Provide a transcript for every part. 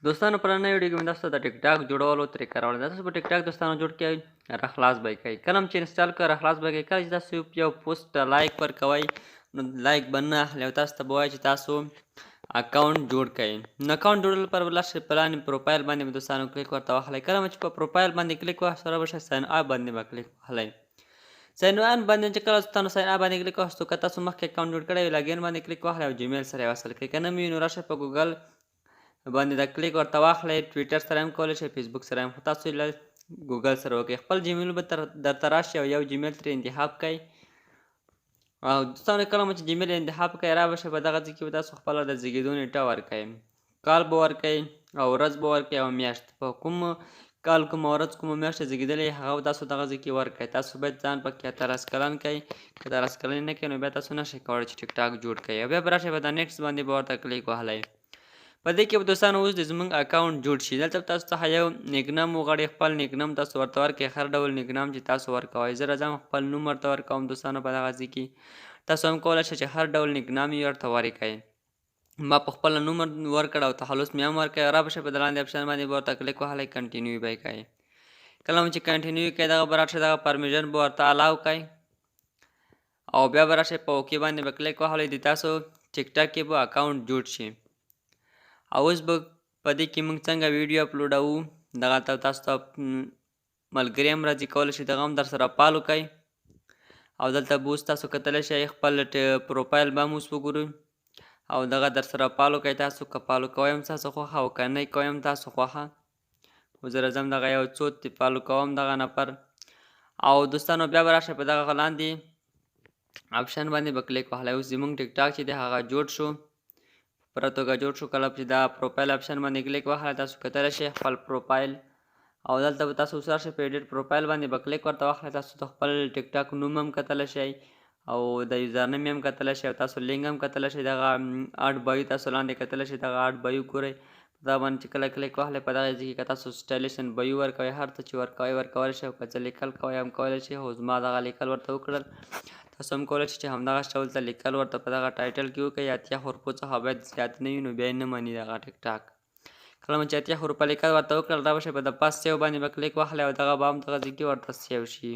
दोस्तों पुराने वीडियो में दोस्तों द टिकटॉक जुड़वालो तरीका रावल दोस्तों पर टिकटॉक दोस्तों जुड़ के रखलास भाई कई कलम चे इंस्टॉल कर रखलास भाई कई दोस्तों यो पोस्ट लाइक पर कवाई लाइक बनना लेवता तबवाई तासो अकाउंट जोड़ कई अकाउंट जोड़ल पर वाला से प्लान प्रोफाइल बंद में दोस्तों क्लिक करता हले कलम च प्रोफाइल बंद क्लिक हुआ सर बस साइन आ बंद में क्लिक हले साइन आन बंद च कल दोस्तों साइन आ बंद क्लिक हो तो कता सुमख के अकाउंट जोड़ करे लगे बंद क्लिक हुआ हले जीमेल सर वसल क्लिक करना मी नराश पर गूगल باندې د کلیک ورته واخلئ ټویټر سره هم کولی شئ فیسبوک سره هم خو تاسو له ګوګل سره وکړئ خپل جیمیل به درته راشي او یو جیمیل ترې انتخاب کړئ او دوستانو کله مو چې جیمیل انتخاب کړئ را به شئ په دغه ځای کې به تاسو خپله د زیږېدو نیټه ورکړئ کال به ورکړئ او ورځ به ورکړئ او میاشت په کوم کال کومه ورځ کومه میاشت زیږېدلې هغه به تاسو دغه ځای کې ورکړئ تاسو باید ځان پکې 18 کلن کړئ که 18 کلن نه کړئ نو بیا تاسو نشئ کولی چې ټیک ټاک جوړ کړئ او بیا به راشئ په دا نیکسټ باندې به ورته کلیک وهلی په دې کې به دوستانو اوس د زموږ اکاونټ جوړ شي دلته تاسو څخه یو نیکنم وغواړئ خپل نیکنم تاسو ورته ورکړئ هر ډول نیکنم چې تاسو ورکوئ زه راځم خپل نوم ورته ورکوم دوستانو په دغه ځای کې تاسو هم کولی شئ چې هر ډول نیکنام یې ورته ورکړئ ما په خپله نوم ورکړ او تخلص مې هم ورکړی را به شئ په د لاندې اپشن باندې به ورته کلیک وهلی کنټینیو به یې کوئ کله مو چې کنټینیو کوئ دغه به راشئ دغه پرمیشن به ورته الاو کوئ او بیا به راشئ په اوکې باندې به کلیک وهلی د تاسو ټیک ټاک کې به اکاونټ جوړ شي او اوس به په دې کې موږ څنګه ویډیو اپلوډوو دغه تاسو ته ملګري هم راځي کولی شي دغه هم در سره فالو کوئ او دلته به اوس تاسو کتلی شئ خپل پروفایل به هم اوس وګورئ او دغه در سره فالو کوئ تاسو که فالو کوئ هم تاسو خوښه او که نه کوئ هم تاسو خوښه خو زه راځم دغه یو څو فالو کوم دغه نفر او دوستانو بیا به راشئ په دغه لاندې اپشن باندې به کلیک وهلی اوس زموږ ټیک ټاک چې دی هغه جوړ شو پوره توګه جوړ شو کله چې دا پروفایل اپشن باندې کلیک وهلی تاسو کتلی شئ خپل پروفایل او دلته به تاسو اوس راشئ په ایډیټ پروفایل باندې به کلیک ورته واخلئ تاسو د خپل ټیک ټاک نوم هم کتلی شئ او د یوزر نیم هم کتلی شئ او تاسو لینک هم کتلی شئ دغه اډ بایو تاسو لاندې کتلی شئ دغه اډ بایو ګورئ په دغه باندې چې کله کلیک واخلئ په دغه ځای کې که تاسو سټایلیشن بایو ورکوئ هر څه چې ورکوئ ورکولی شئ او که څه لیکل کوئ هم کولی شئ خو زما دغه لیکل ورته وکړل تاسو هم کولی شئ چې همدغه ډول ته لیکل ورته په دغه ټایټل کې وکړئ اتیا حروفو څخه باید زیات نه وي نو بیا یې نه مني دغه ټیک ټاک کله مو چې اتیا حروفه لیکل ورته وکړل را به شئ په د پاس سیو باندې به کلیک واخلئ او دغه به هم دغه ځای کې ورته سیو شي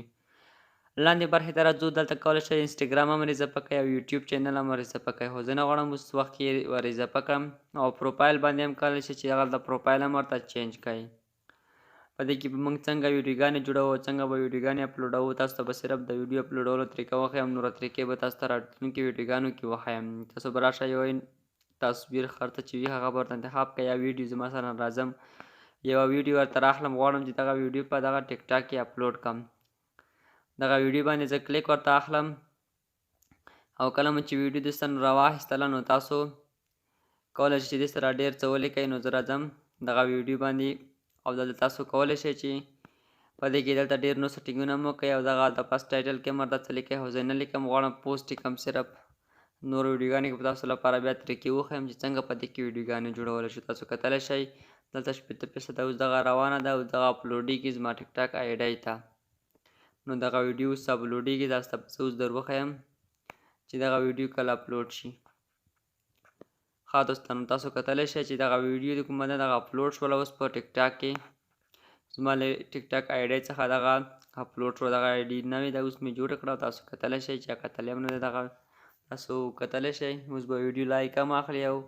لاندې برخې ته راځو دلته کولی شئ انسټاګرام هم اضافه کړئ او یوټیوب چینل هم اضافه کړئ خو زه نه غواړم اوس وخت کې ور اضافه کړم او پروفایل باندې هم کولی شئ چې هغه د پروفایل هم ورته چینج کړئ په دې کې به موږ څنګه ویډیوګانې جوړوو څنګه به ویډیوګانې اپلوډوو تاسو ته به صرف د ویډیو اپلوډولو طریقه وښیم نوره طریقې به تاسو ته راتلونکي ویډیوګانو کې وښیم تاسو به راشئ یو تصویر خرته چې وي هغه به ورته انتخاب کړئ یا ویډیو زه مثلا راځم یوه ویډیو ورته راخلم غواړم چې دغه ویډیو په دغه ټیک ټاک کې اپلوډ کړم دغه ویډیو باندې زه کلیک ورته اخلم او کله مو چې ویډیو دوستانو راواخیستله نو تاسو کولی شئ چې دې سره ډېر څه ولیکئ نو زه راځم دغه ویډیو باندې او دلته تاسو کولی شئ چې په دې کې دلته ډېر نور سټینګونه هم وکړئ او دغه د پس ټایټل کې هم ورته څه لیکئ خو زه نه لیکم غواړم پوسټ یې کړم صرف نور ویډیوګانې به تاسو لپاره بیا طریقې وښیم چې څنګه په دې کې ویډیوګانې جوړولی شو تاسو کتلی شئ دلته 80% اوس دغه روانه ده او دغه اپلوډېږي زما ټیک ټاک آی ډی ته نو دغه ویډیو اوس اپلوډېږي تاسو ته زه اوس در وښیم چې دغه ویډیو کله اپلوډ شي ښه دوستانو تاسو کتلی شئ چې دغه ویډیو د کومه ده دغه اپلوډ شوله اوس په ټیک ټاک کې زما له ټیک ټاک آی ډی څخه دغه اپلوډ شو دغه آی ډي نوې ده اوس مې جوړه کړه تاسو کتلی شئ چې کتلی هم نه ده دغه تاسو کتلی شئ اوس به ویډیو لایک هم اخلي او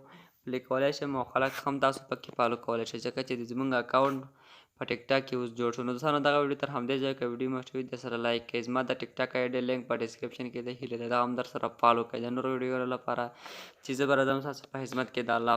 پلی کولی شم او خلک هم تاسو پکې فالو کولی شئ ځکه چې د زموږ اکاونټ په ټیک ټاک کې اوس جوړ شو نو دوستانو دغه ویډیو تر همدې ځایه که ویډیو مو د سره لایک کړئ زما د ټیک ټاک آی ډي لینک په ډسکرپشن کې دی هیله ده دا هم در سره فالو کړئ د نورو ویډیو لپاره چې زه به راځم ستاسو په خدمت کې د الله